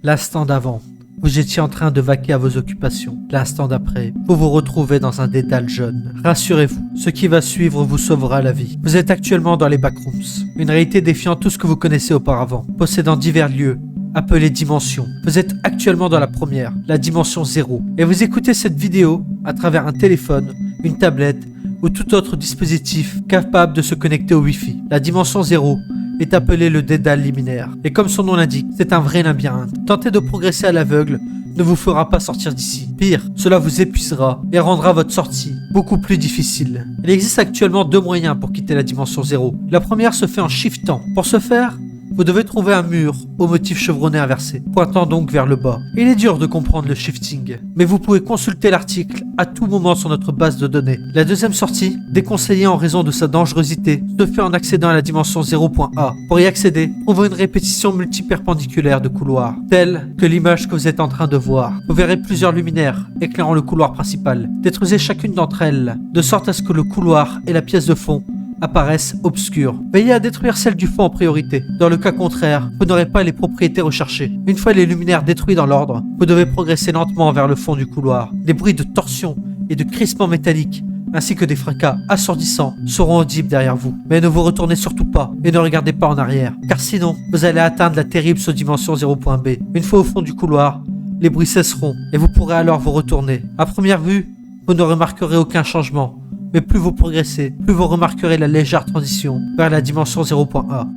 L'instant d'avant, vous étiez en train de vaquer à vos occupations. L'instant d'après, vous vous retrouvez dans un dédale jaune. Rassurez-vous, ce qui va suivre vous sauvera la vie. Vous êtes actuellement dans les backrooms, une réalité défiant tout ce que vous connaissez auparavant, possédant divers lieux, appelés dimensions. Vous êtes actuellement dans la première, la dimension 0, et vous écoutez cette vidéo à travers un téléphone, une tablette ou tout autre dispositif capable de se connecter au Wi-Fi. La dimension 0 est appelée le dédale liminaire, et comme son nom l'indique, c'est un vrai labyrinthe. Tenter de progresser à l'aveugle ne vous fera pas sortir d'ici. Pire, cela vous épuisera et rendra votre sortie beaucoup plus difficile. Il existe actuellement deux moyens pour quitter la dimension 0. La première se fait en shiftant. Pour ce faire, vous devez trouver un mur au motif chevronné inversé, pointant donc vers le bas. Il est dur de comprendre le shifting, mais vous pouvez consulter l'article à tout moment sur notre base de données. La deuxième sortie, déconseillée en raison de sa dangerosité, se fait en accédant à la dimension 0.A. Pour y accéder, ouvrez une répétition multiperpendiculaire de couloirs, telle que l'image que vous êtes en train de voir. Vous verrez plusieurs luminaires éclairant le couloir principal. Détruisez chacune d'entre elles, de sorte à ce que le couloir et la pièce de fond apparaissent obscures. Veillez à détruire celle du fond en priorité. Dans le cas contraire, vous n'aurez pas les propriétés recherchées. Une fois les luminaires détruits dans l'ordre, vous devez progresser lentement vers le fond du couloir. Des bruits de torsion et de crissement métallique, ainsi que des fracas assourdissants, seront audibles derrière vous. Mais ne vous retournez surtout pas et ne regardez pas en arrière, car sinon, vous allez atteindre la terrible sous-dimension 0.B. Une fois au fond du couloir, les bruits cesseront et vous pourrez alors vous retourner. À première vue, vous ne remarquerez aucun changement. Mais plus vous progressez, plus vous remarquerez la légère transition vers la dimension 0.A.